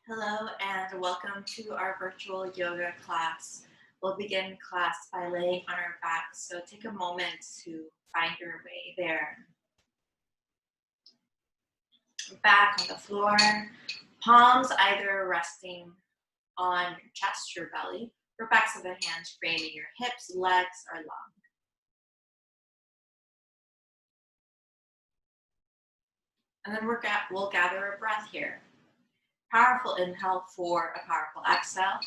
Hello and welcome to our virtual yoga class. We'll begin class by laying on our backs, so take a moment to find your way there. Back on the floor, palms either resting on your chest or belly, or backs of the hands framing your hips, legs are long. And then we'll gather a breath here. Powerful inhale for a powerful exhale.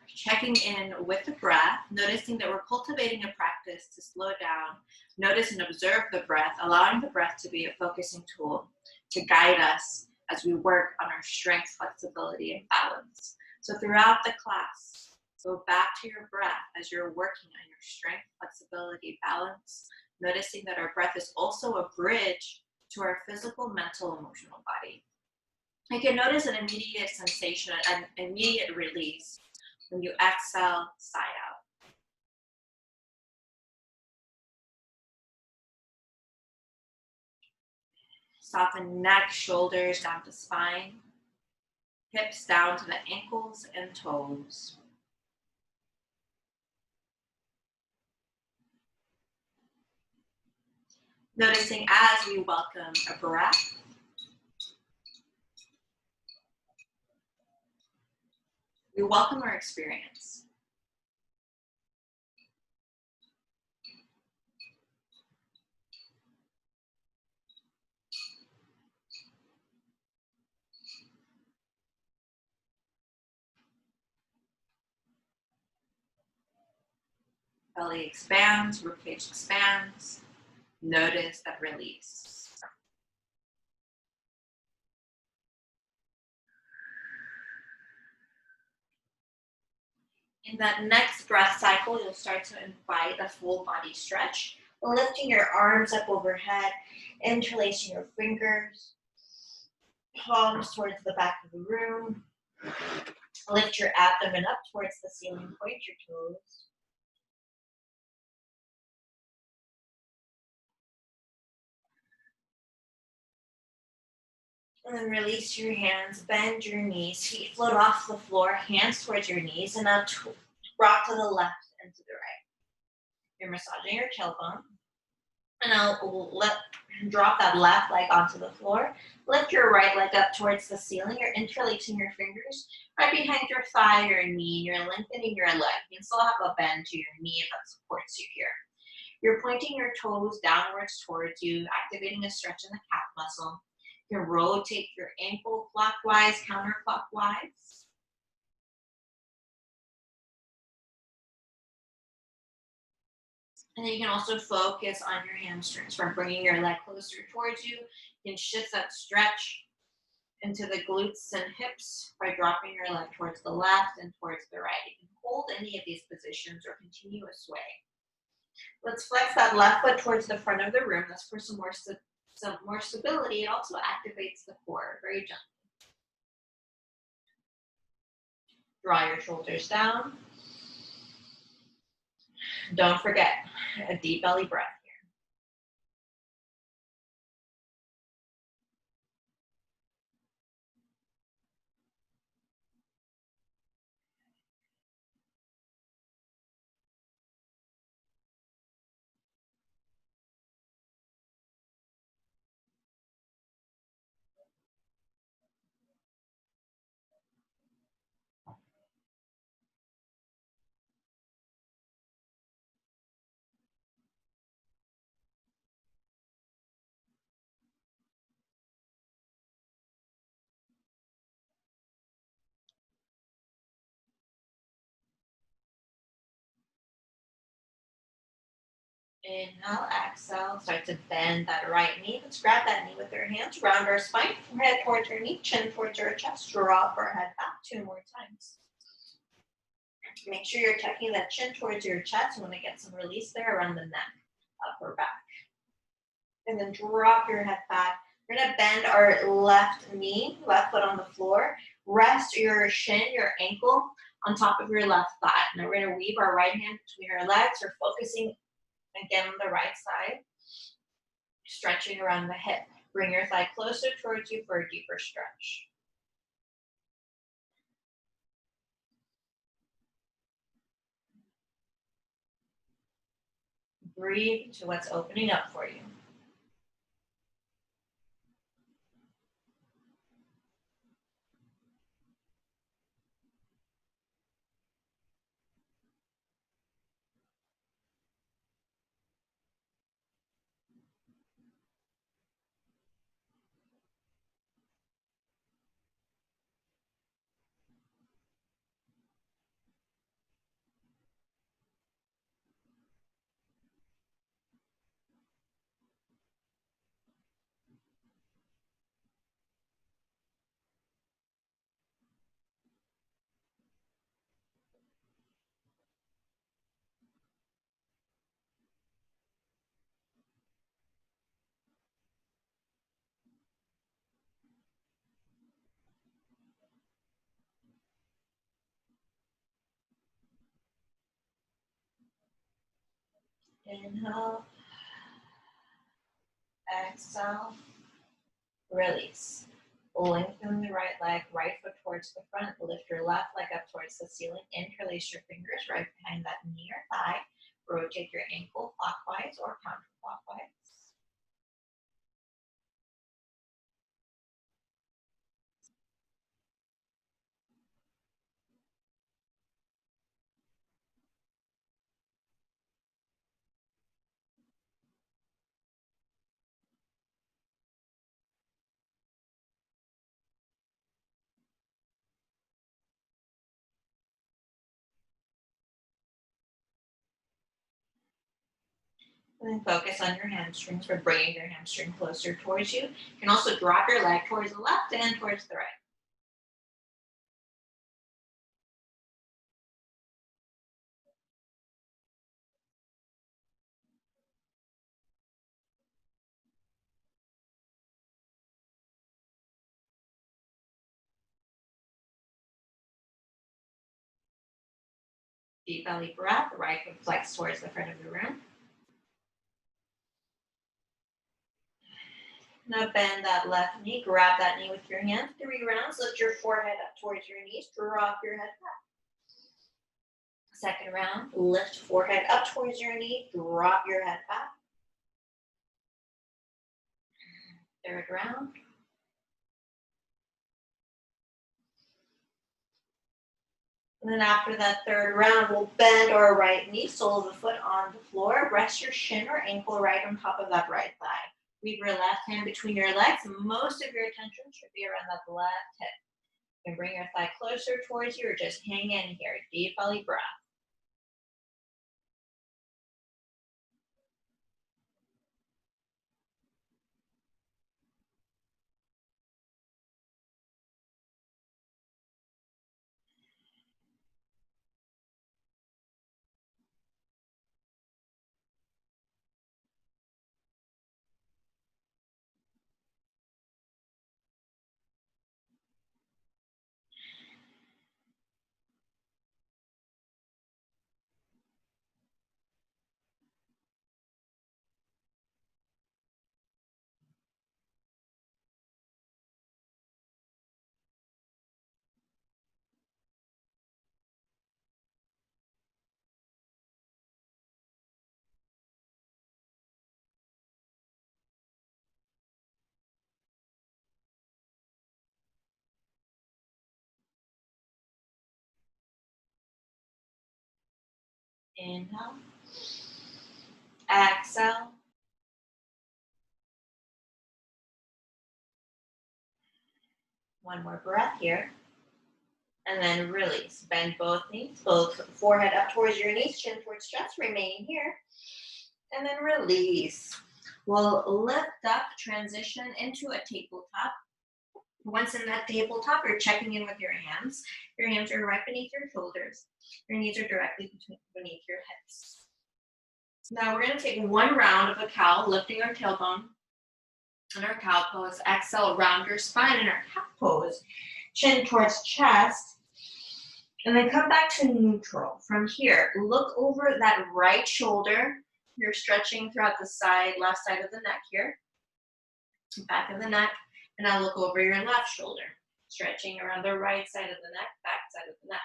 Checking in with the breath, noticing that we're cultivating a practice to slow down, notice and observe the breath, allowing the breath to be a focusing tool to guide us as we work on our strength, flexibility, and balance. So throughout the class, go back to your breath as you're working on your strength, flexibility, balance, noticing that our breath is also a bridge to our physical, mental, emotional body. You can notice an immediate sensation, an immediate release when you exhale, sigh out. Soften neck, shoulders down to spine, hips down to the ankles and toes. Noticing as we welcome a breath, we welcome our experience. Belly expands, ribcage expands. Notice that release. In that next breath cycle, you'll start to invite a full body stretch, lifting your arms up overhead, interlacing your fingers, palms towards the back of the room. Lift your abdomen up towards the ceiling, point your toes. And then release your hands, bend your knees, feet float off the floor, hands towards your knees, and now rock to the left and to the right. You're massaging your tailbone. And now drop that left leg onto the floor. Lift your right leg up towards the ceiling. You're interlacing your fingers right behind your thigh or knee. You're lengthening your leg. You can still have a bend to your knee if that supports you here. You're pointing your toes downwards towards you, activating a stretch in the calf muscle. You can rotate your ankle clockwise, counterclockwise. And then you can also focus on your hamstrings from bringing your leg closer towards you. You can shift that stretch into the glutes and hips by dropping your leg towards the left and towards the right. You can hold any of these positions or continue a sway. Let's flex that left foot towards the front of the room. That's for some more stability. It also activates the core very gently. Draw your shoulders down. Don't forget a deep belly breath. Inhale, exhale, start to bend that right knee. Let's grab that knee with our hands, round our spine, head towards our knee, chin towards our chest, drop our head back 2 more times. Make sure you're tucking that chin towards your chest. You want to get some release there around the neck, upper back. And then drop your head back. We're going to bend our left knee, left foot on the floor. Rest your shin, your ankle on top of your left thigh. Now we're going to weave our right hand between our legs. We're focusing again on the right side, stretching around the hip. Bring your thigh closer towards you for a deeper stretch. Breathe to what's opening up for you. Inhale, exhale, release. Lengthen the right leg, right foot towards the front. Lift your left leg up towards the ceiling. Interlace your fingers right behind that knee or thigh. Rotate your ankle clockwise or counterclockwise. And then focus on your hamstrings for bringing your hamstring closer towards you. You can also drop your leg towards the left and towards the right. Deep belly breath, right foot flex towards the front of the room. Now bend that left knee, grab that knee with your hand. 3 rounds, lift your forehead up towards your knees, drop your head back. Second round, lift forehead up towards your knee, drop your head back. Third round. And then after that third round, we'll bend our right knee, sole of the foot on the floor. Rest your shin or ankle right on top of that right thigh. Weave your left hand between your legs. Most of your attention should be around that left hip. You can bring your thigh closer towards you or just hang in here. Deep belly breath. Inhale. Exhale. One more breath here. And then release. Bend both knees, both forehead up towards your knees, chin towards chest. Remain here. And then release. We'll lift up, transition into a tabletop. Once in that tabletop, you're checking in with your hands. Your hands are right beneath your shoulders. Your knees are directly beneath your hips. Now we're going to take 1 round of a cow, lifting our tailbone in our cow pose. Exhale, round your spine in our cat pose. Chin towards chest. And then come back to neutral. From here, look over that right shoulder. You're stretching throughout the side, left side of the neck here. back of the neck, and now look over your left shoulder, stretching around the right side of the neck, back side of the neck.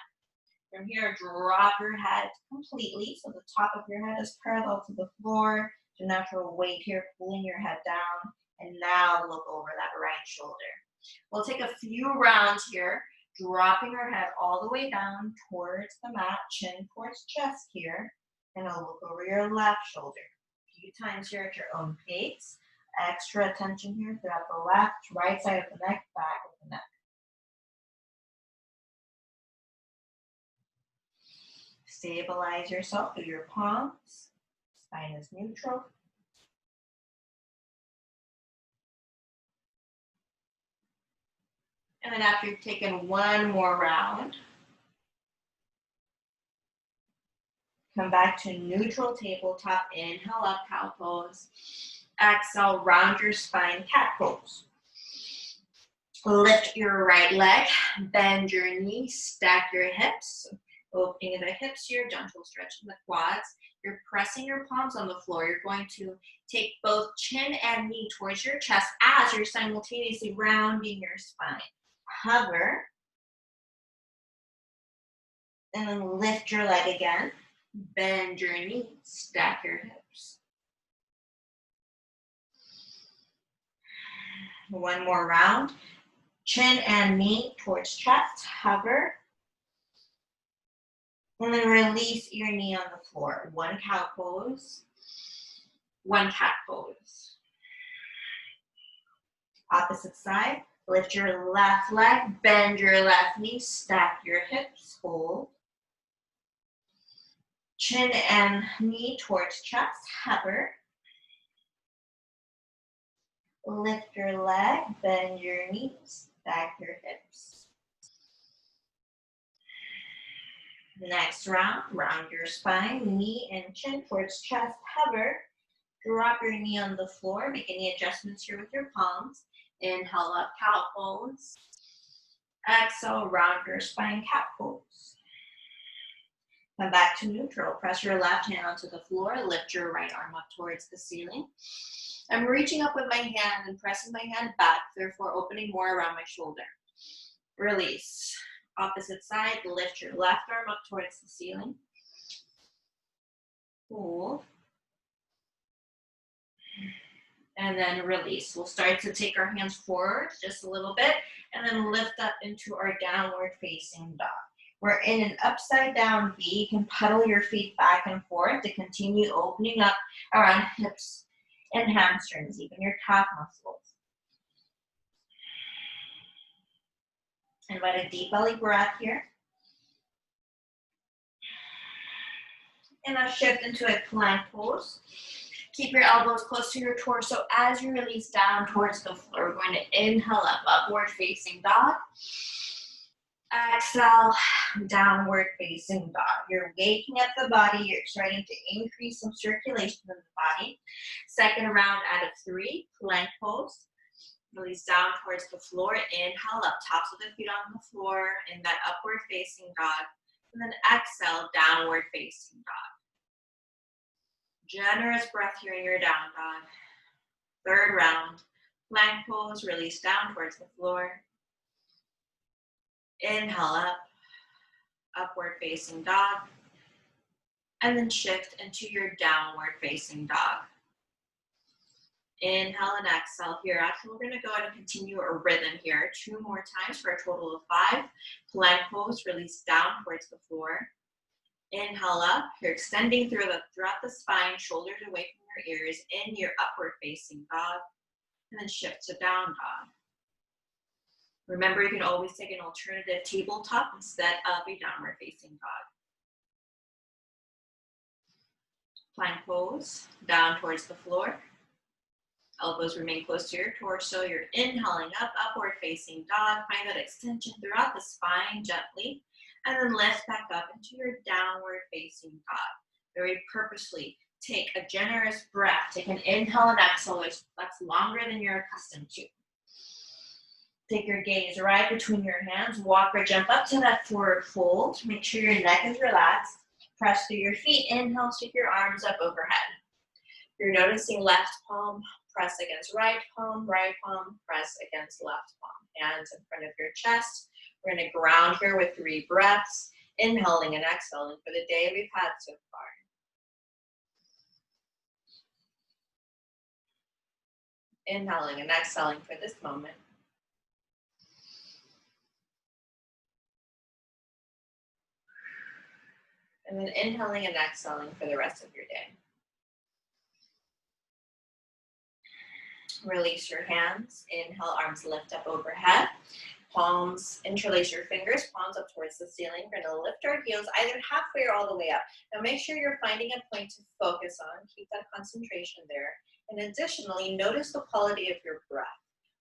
From here, drop your head completely, so the top of your head is parallel to the floor. The natural weight here, pulling your head down, and now look over that right shoulder. We'll take a few rounds here, dropping our head all the way down towards the mat, chin towards chest here, and I'll look over your left shoulder. A few times here at your own pace. Extra attention here throughout the left, right side of the neck, back of the neck. Stabilize yourself with your palms. Spine is neutral. And then after you've taken one more round, come back to neutral tabletop. Inhale up, cow pose. Exhale, round your spine, cat pose. Lift your right leg, bend your knees, stack your hips. Opening the hips here, gentle stretch in the quads. You're pressing your palms on the floor. You're going to take both chin and knee towards your chest as you're simultaneously rounding your spine. Hover. And then lift your leg again. Bend your knees, stack your hips. One more round. Chin and knee towards chest. Hover. And then release your knee on the floor. One cow pose, one cat pose. Opposite side, lift your left leg, bend your left knee, stack your hips, hold. Chin and knee towards chest, hover. Lift your leg, bend your knees, stack your hips. Next round, round your spine, knee and chin towards chest, hover. Drop your knee on the floor, make any adjustments here with your palms. Inhale up, cow pose. Exhale, round your spine, cat pose. Come back to neutral. Press your left hand onto the floor, lift your right arm up towards the ceiling. I'm reaching up with my hand and pressing my hand back, therefore opening more around my shoulder. Release. Opposite side, lift your left arm up towards the ceiling. Hold. And then release. We'll start to take our hands forward just a little bit and then lift up into our downward facing dog. We're in an upside down V. You can pedal your feet back and forth to continue opening up around hips and hamstrings, even your calf muscles. Invite a deep belly breath here. And now shift into a plank pose. Keep your elbows close to your torso as you release down towards the floor. We're going to inhale up, upward facing dog. Exhale, downward facing dog. You're waking up the body. You're starting to increase some circulation in the body. Second round out of 3, plank pose. Release down towards the floor. Inhale up, tops of the feet on the floor in that upward facing dog. And then exhale, downward facing dog. Generous breath here in your down dog. Third round, plank pose. Release down towards the floor. Inhale up, upward facing dog. And then shift into your downward facing dog. Inhale and exhale here. Actually, we're going to go ahead and continue a rhythm here 2 more times for a total of 5. Plank pose, release down towards the floor. Inhale up. You're extending throughout the spine, shoulders away from your ears in your upward facing dog. And then shift to down dog. Remember, you can always take an alternative tabletop instead of a downward facing dog. Plank pose, down towards the floor. Elbows remain close to your torso. You're inhaling up, upward facing dog. Find that extension throughout the spine gently. And then lift back up into your downward facing dog. Very purposely take a generous breath. Take an inhale and exhale that's longer than you're accustomed to. Take your gaze right between your hands. Walk or jump up to that forward fold. Make sure your neck is relaxed. Press through your feet. Inhale, sweep your arms up overhead. You're noticing left palm press against right palm, press against left palm. Hands in front of your chest. We're going to ground here with 3 breaths, inhaling and exhaling for the day we've had so far. Inhaling and exhaling for this moment. And then inhaling and exhaling for the rest of your day. Release your hands. Inhale, arms lift up overhead. Palms, interlace your fingers, palms up towards the ceiling. We're going to lift our heels either halfway or all the way up. Now make sure you're finding a point to focus on. Keep that concentration there. And additionally, notice the quality of your breath.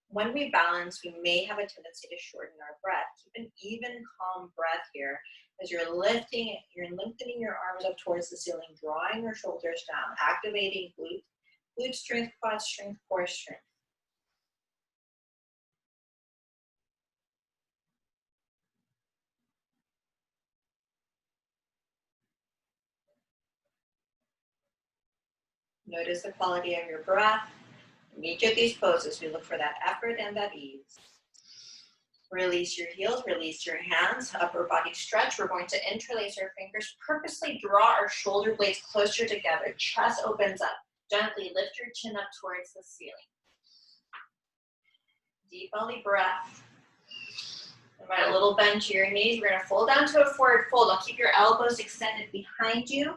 When we balance, we may have a tendency to shorten our breath. Keep an even, calm breath here as you're lifting, you're lengthening your arms up towards the ceiling, drawing your shoulders down, activating glute strength, quad strength, core strength. Notice the quality of your breath. In each of these poses, we look for that effort and that ease. Release your heels, release your hands, upper body stretch. We're going to interlace our fingers, purposely draw our shoulder blades closer together. Chest opens up. Gently lift your chin up towards the ceiling. Deep belly breath. Invite a little bend to your knees. We're going to fold down to a forward fold. I'll keep your elbows extended behind you.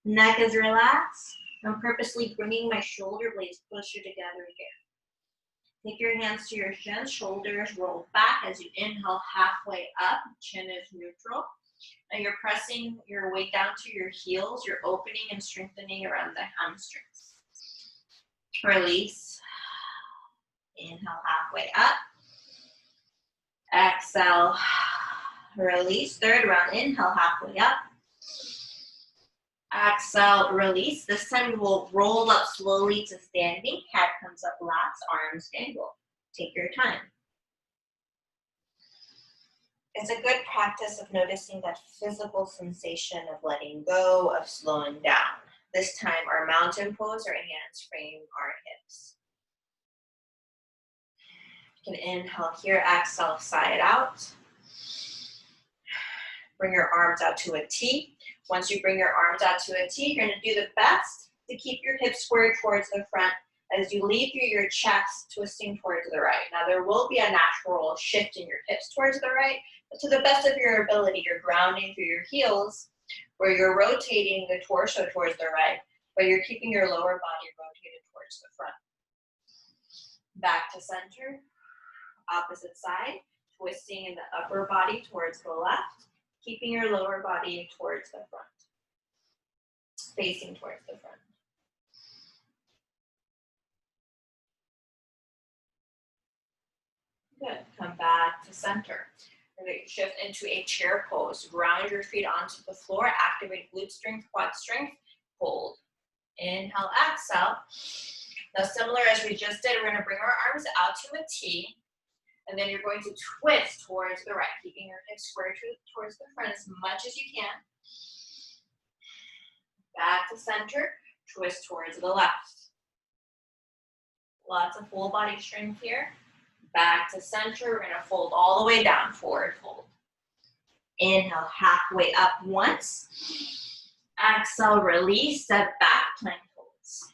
Neck is relaxed. I'm purposely bringing my shoulder blades closer together again. Take your hands to your shins, shoulders roll back as you inhale halfway up, chin is neutral. Now you're pressing your way down to your heels, you're opening and strengthening around the hamstrings. Release, inhale halfway up. Exhale, release, third round, inhale halfway up. Exhale, release. This time we will roll up slowly to standing. Cat comes up last, arms angle. Take your time. It's a good practice of noticing that physical sensation of letting go, of slowing down. This time our mountain pose, our hands frame our hips. You can inhale here, exhale, side out. Bring your arms out to a T. Once you bring your arms out to a T, you're going to do the best to keep your hips squared towards the front as you lead through your chest, twisting towards the right. Now there will be a natural shift in your hips towards the right, but to the best of your ability, you're grounding through your heels, where you're rotating the torso towards the right, but you're keeping your lower body rotated towards the front. Back to center, opposite side, twisting in the upper body towards the left, keeping your lower body towards the front, facing towards the front. Good, come back to center. We're going to shift into a chair pose. Ground your feet onto the floor, activate glute strength, quad strength, hold. Inhale, exhale. Now similar as we just did, we're going to bring our arms out to a T, and then you're going to twist towards the right, keeping your hips square towards the front as much as you can. Back to center, twist towards the left. Lots of full body strength here. Back to center, we're going to fold all the way down, forward fold. Inhale, halfway up once. Exhale, release, step back, plank holds.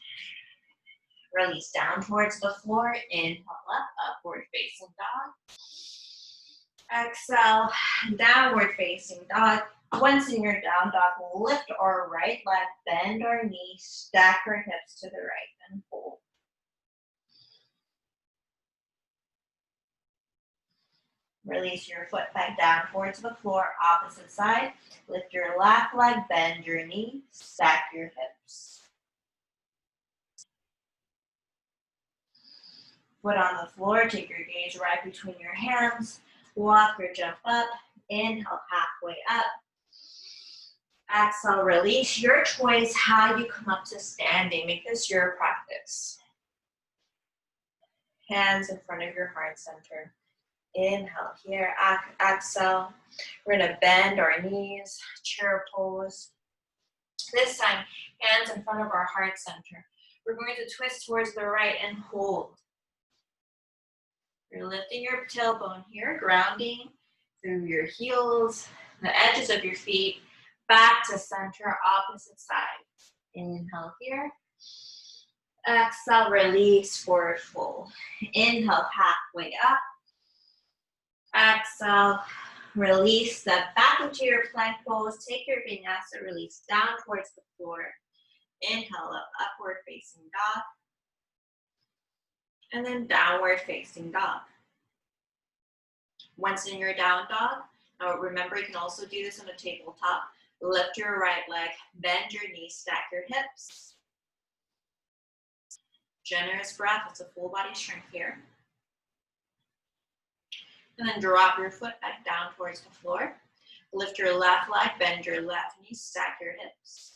Release down towards the floor, inhale up, upward facing dog. Exhale, downward facing dog. Once in your down dog, lift our right leg, bend our knees, stack our hips to the right, and fold. Release your foot back down towards the floor, opposite side. Lift your left leg, bend your knee, stack your hips. Foot on the floor, take your gaze right between your hands. Walk or jump up, inhale halfway up. Exhale, release. Your choice how you come up to standing. Make this your practice. Hands in front of your heart center. Inhale here, exhale. We're going to bend our knees, chair pose. This time, hands in front of our heart center. We're going to twist towards the right and hold. You're lifting your tailbone here, grounding through your heels, the edges of your feet, back to center, opposite side. Inhale here. Exhale, release, forward fold. Inhale, halfway up. Exhale, release, step back into your plank pose. Take your vinyasa, release down towards the floor. Inhale up, upward facing dog. And then downward facing dog. Once in your down dog, now remember you can also do this on a tabletop. Lift your right leg, bend your knees, stack your hips. Generous breath, it's a full body strength here. And then drop your foot back down towards the floor. Lift your left leg, bend your left knee, stack your hips.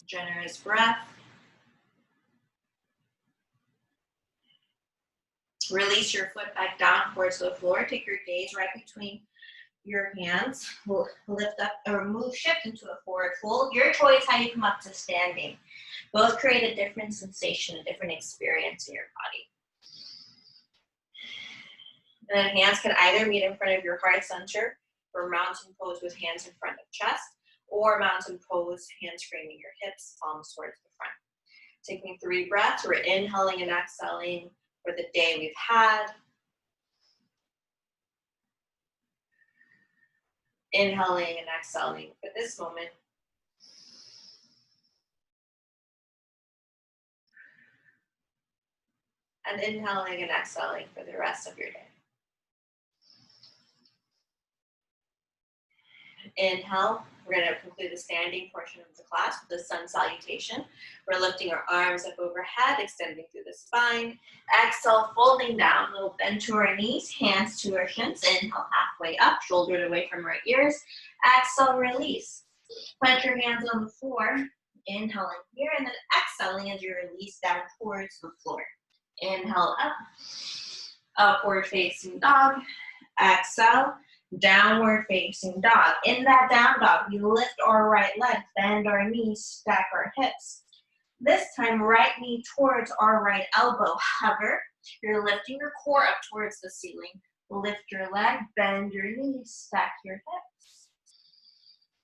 Generous breath. Release your foot back down towards the floor. Take your gaze right between your hands. Lift up or move, shift into a forward fold. Your choice how you come up to standing. Both create a different sensation, a different experience in your body. And then hands can either meet in front of your heart center for mountain pose with hands in front of chest, or mountain pose, hands framing your hips, palms towards the front. Taking 3 breaths, we're inhaling and exhaling for the day we've had. Inhaling and exhaling for this moment. And inhaling and exhaling for the rest of your day. Inhale, we're going to conclude the standing portion of the class with the Sun Salutation. We're lifting our arms up overhead, extending through the spine. Exhale, folding down, little bend to our knees, hands to our shins. Inhale, halfway up, shoulders away from our ears. Exhale, release. Plant your hands on the floor. Inhaling here, and then exhaling as you release down towards the floor. Inhale up, upward facing dog. Exhale, downward facing dog. In that down dog, we lift our right leg, bend our knees, stack our hips. This time, right knee towards our right elbow. Hover. You're lifting your core up towards the ceiling. Lift your leg, bend your knees, stack your hips.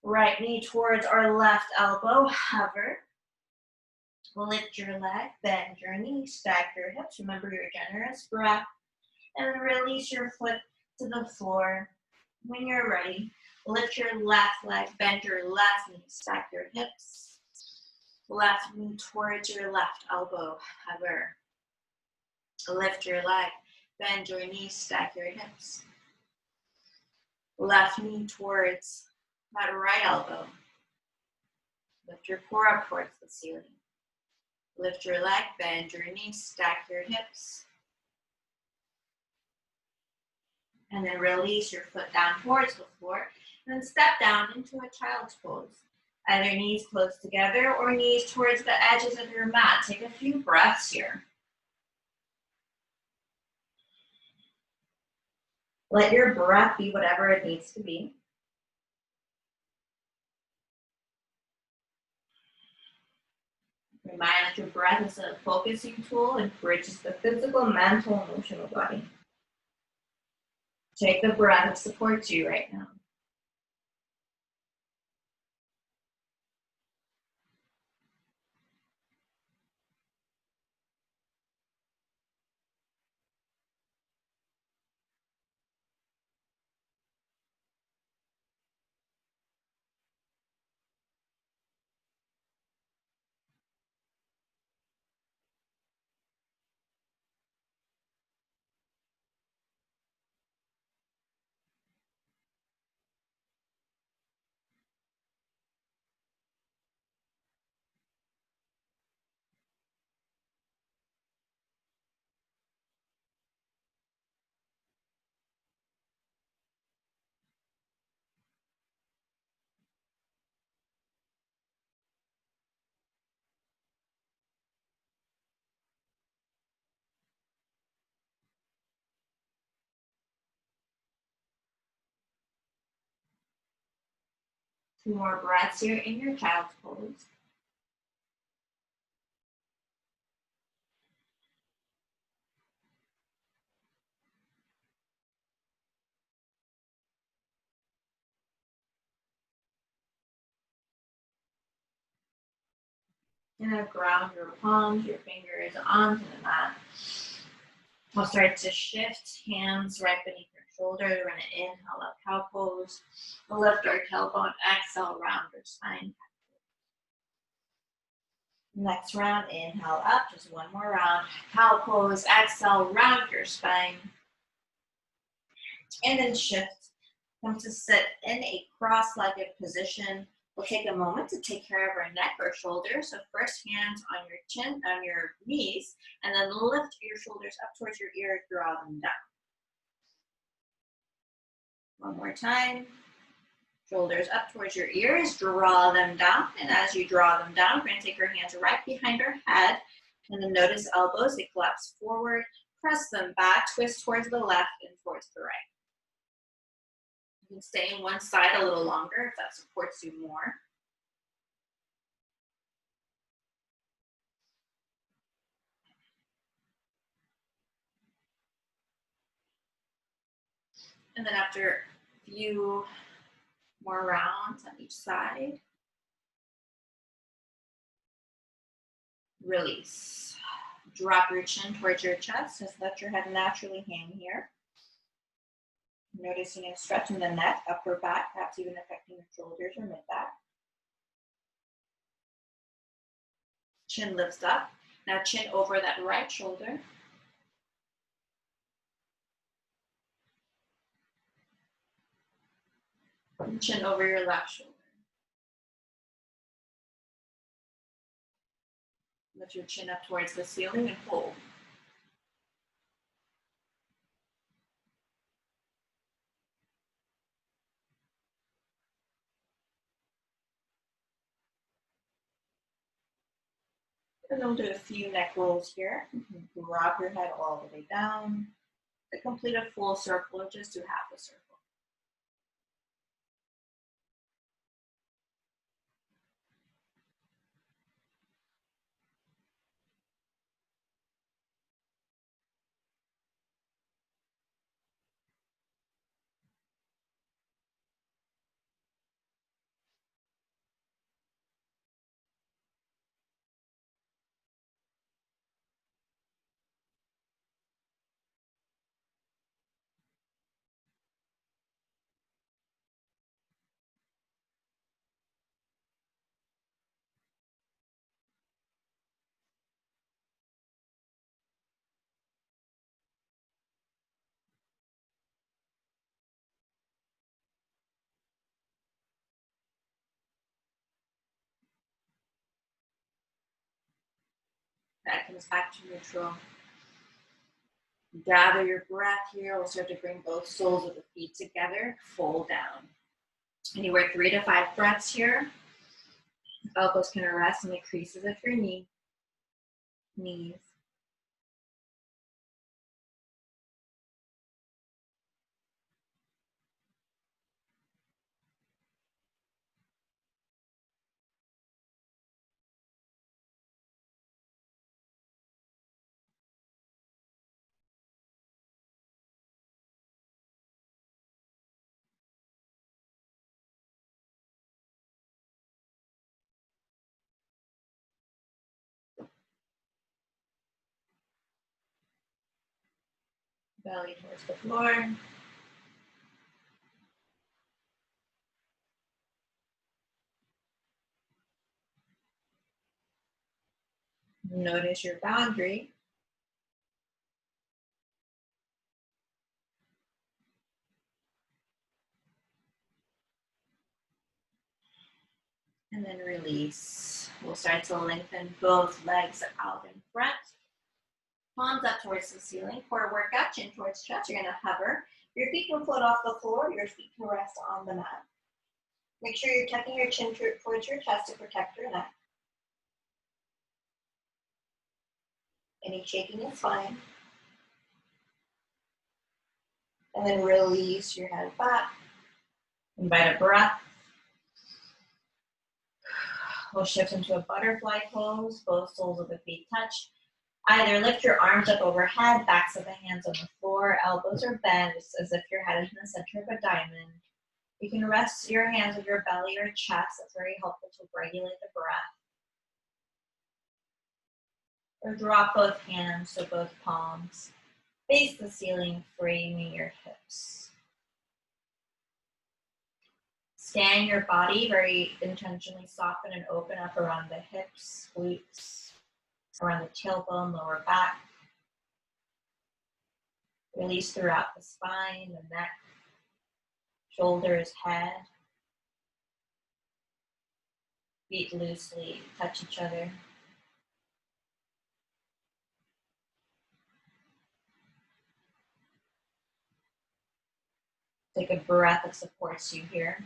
Right knee towards our left elbow. Hover. Lift your leg, bend your knees, stack your hips. Remember your generous breath. And then release your foot to the floor. When you're ready, lift your left leg, bend your left knee, stack your hips. Left knee towards your left elbow, hover. Lift your leg, bend your knees, stack your hips. Left knee towards that right elbow. Lift your core up towards the ceiling. Lift your leg, bend your knees, stack your hips. And then release your foot down towards the floor. And then step down into a child's pose. Either knees close together or knees towards the edges of your mat. Take a few breaths here. Let your breath be whatever it needs to be. Remind that your breath is a focusing tool and bridges the physical, mental, emotional body. Take the breath that supports you right now. 2 more breaths here in your child's pose. And now ground your palms, your fingers onto the mat. We'll start to shift, hands right beneath your shoulder. We're going to inhale up, cow pose. We'll lift our tailbone, exhale, round your spine. Next round, inhale up, just one more round. Cow pose, exhale, round your spine. And then shift. Come to sit in a cross-legged position. We'll take a moment to take care of our neck or shoulders. So first, hands on your chin, on your knees, and then lift your shoulders up towards your ears, draw them down. One more time. Shoulders up towards your ears, draw them down. And as you draw them down, we're going to take our hands right behind our head. And then notice elbows, they collapse forward. Press them back, twist towards the left and towards the right. You can stay in one side a little longer if that supports you more. And then after a few more rounds on each side, release. Drop your chin towards your chest. Just let your head naturally hang here. Noticing a stretch in the neck, upper back, perhaps even affecting your shoulders or mid-back. Chin lifts up. Now chin over that right shoulder. And chin over your left shoulder. Lift your chin up towards the ceiling and hold. And then we'll do a few neck rolls here. Drop your head all the way down. To complete a full circle, just do half a circle. That comes back to neutral. Gather your breath here. We'll start to bring both soles of the feet together. Fold down. Anywhere 3 to 5 breaths here. Elbows can rest in the creases of your knees. Belly towards the floor. Notice your boundary. And then release. We'll start to lengthen both legs out in front. Palms up towards the ceiling. Core workout, chin towards chest. You're going to hover. Your feet can float off the floor. Your feet can rest on the mat. Make sure you're tucking your chin towards your chest to protect your neck. Any shaking is fine. And then release your head back. Invite a breath. We'll shift into a butterfly pose. Both soles of the feet touch. Either lift your arms up overhead, backs of the hands on the floor, elbows are bent as if your head is in the center of a diamond. You can rest your hands on your belly or chest. That's very helpful to regulate the breath. Or drop both hands, so both palms face the ceiling, framing your hips. Scan your body, very intentionally soften and open up around the hips, glutes, around the tailbone, lower back. Release throughout the spine, the neck, shoulders, head. Feet loosely touch each other. Take a breath that supports you here.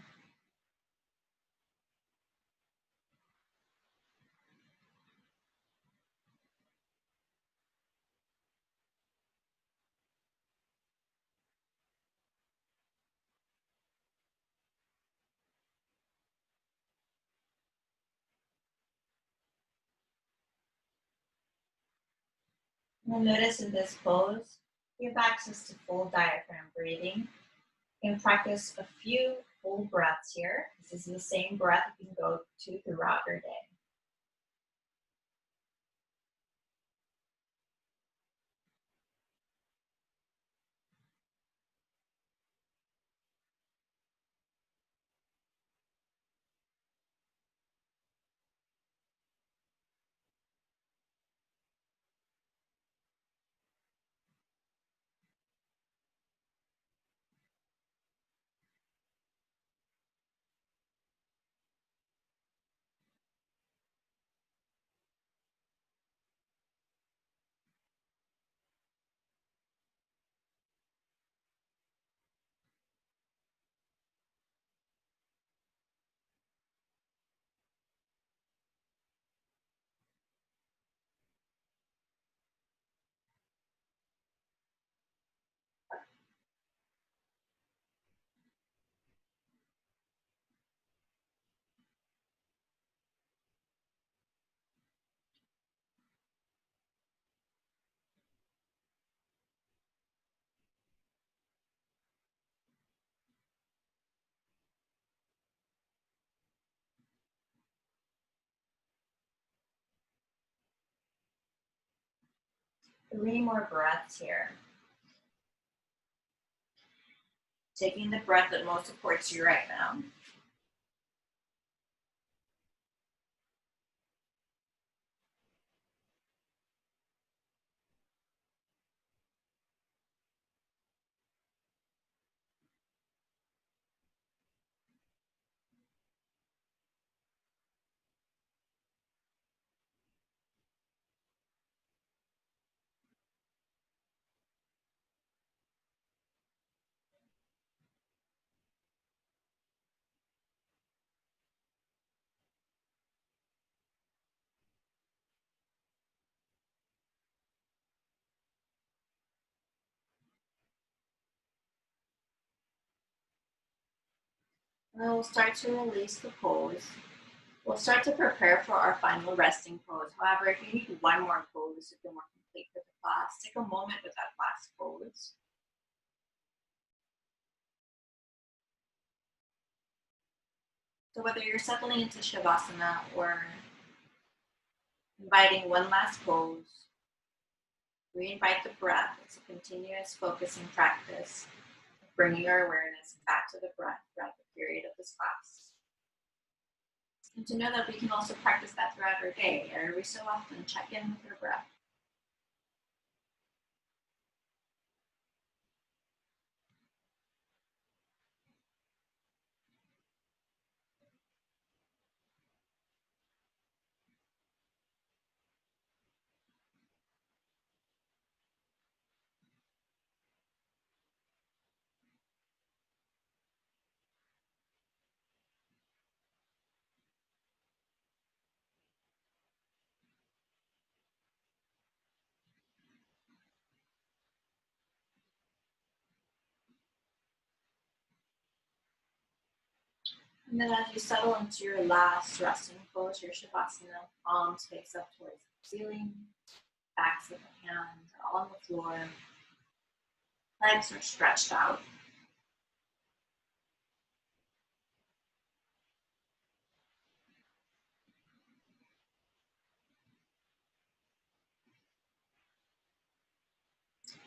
You'll notice in this pose, you have access to full diaphragm breathing. You can practice a few full breaths here. This is the same breath you can go to throughout your day. Three more breaths here. Taking the breath that most supports you right now. And then we'll start to release the pose. We'll start to prepare for our final resting pose. However, if you need one more pose to feel more complete for the class, take a moment with that last pose. So whether you're settling into Shavasana or inviting one last pose, re-invite the breath. It's a continuous focusing practice, bringing our awareness back to the breath throughout the period of this class. And to know that we can also practice that throughout our day. Every so often, check in with your breath. And then as you settle into your last resting pose, your Shavasana, palms face up towards the ceiling, backs of the hands are on the floor, legs are stretched out.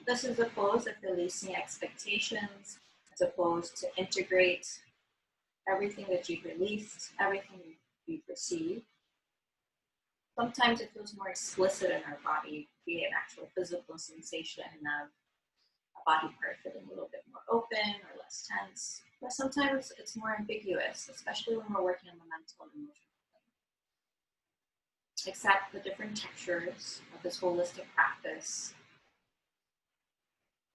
This is a pose of releasing expectations. It's a pose to integrate everything that you've released, everything you've received. Sometimes it feels more explicit in our body, be it an actual physical sensation of a body part feeling a little bit more open or less tense. But sometimes it's more ambiguous, especially when we're working on the mental and emotional plane. Accept the different textures of this holistic practice.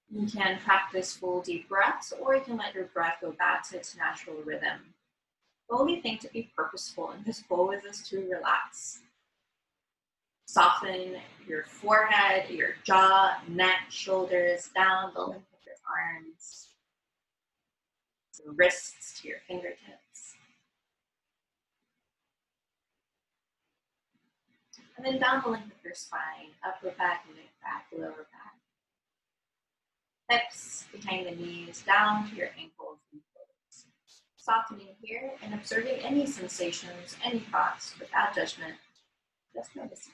You can practice full deep breaths, or you can let your breath go back to its natural rhythm. The only thing to be purposeful in this pose is to relax. Soften your forehead, your jaw, neck, shoulders, down the length of your arms, your wrists to your fingertips. And then down the length of your spine, upper back, mid back, lower back. Hips behind the knees, down to your ankles and toes. Softening here and observing any sensations, any thoughts without judgment, just noticing.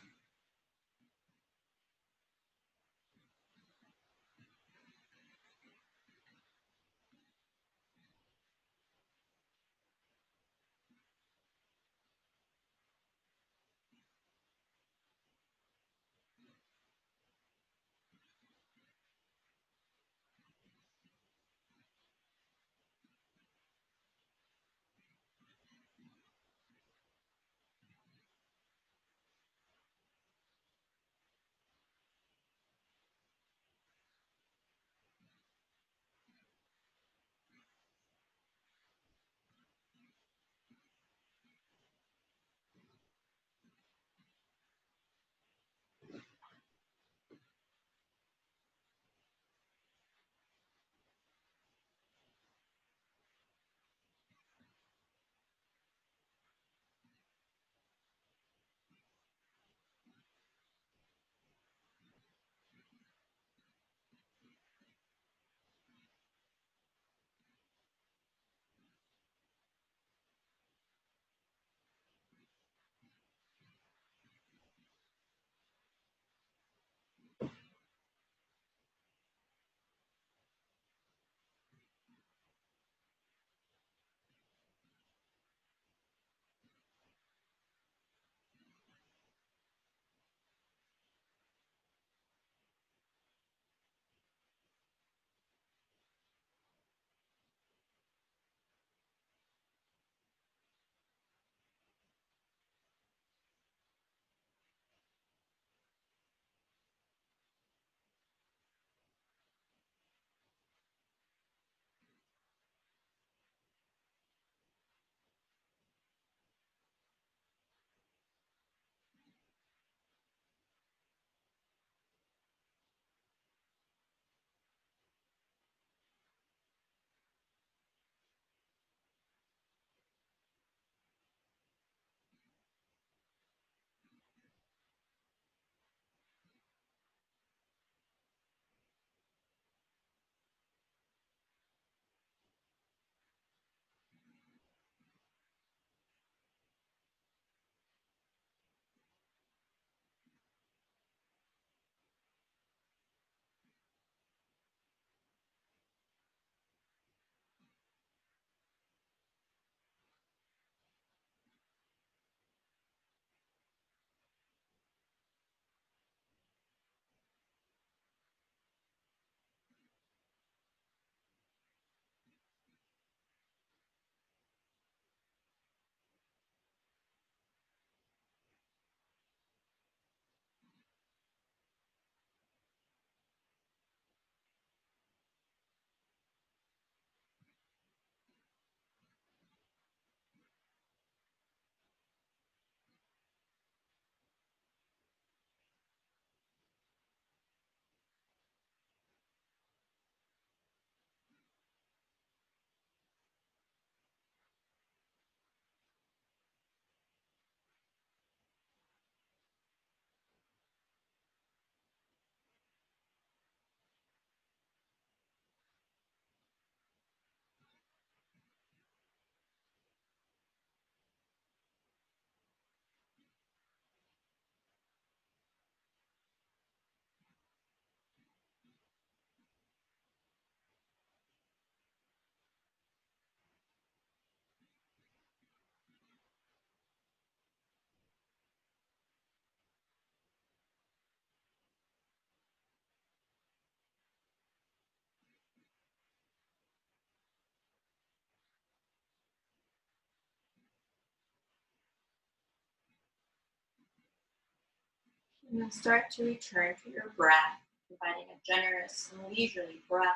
And then start to return to your breath, providing a generous and leisurely breath.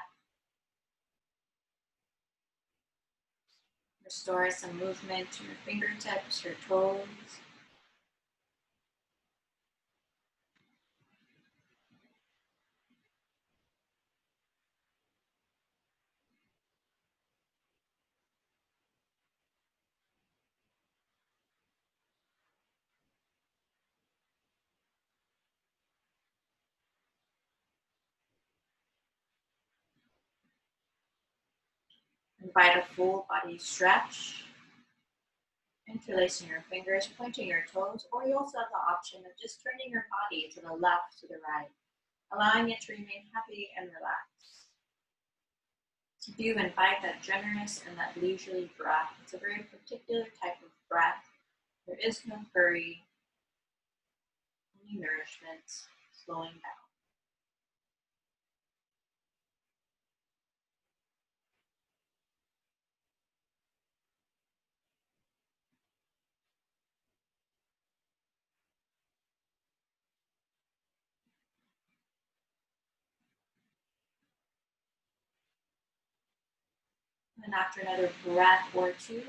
Restore some movement to your fingertips, your toes. Invite a full body stretch. Interlacing your fingers, pointing your toes, or you also have the option of just turning your body to the left, to the right, allowing it to remain happy and relaxed. If you invite that generous and that leisurely breath, it's a very particular type of breath. There is no hurry, only nourishment, slowing down. And after another breath or two,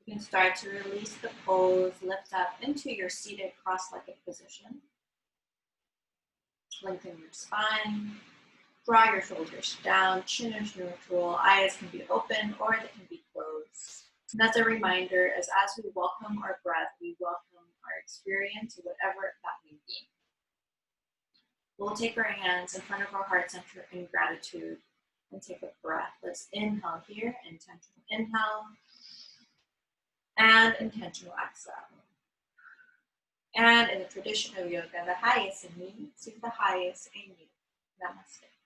you can start to release the pose, lift up into your seated cross-legged position. Lengthen your spine, draw your shoulders down, chin is neutral, eyes can be open or they can be closed. And as a reminder, as we welcome our breath, we welcome our experience, whatever that may be. We'll take our hands in front of our heart center in gratitude and take a breath. Let's inhale here, intentional inhale, and intentional exhale. And in the tradition of yoga, the highest in me sees the highest in you. Namaste.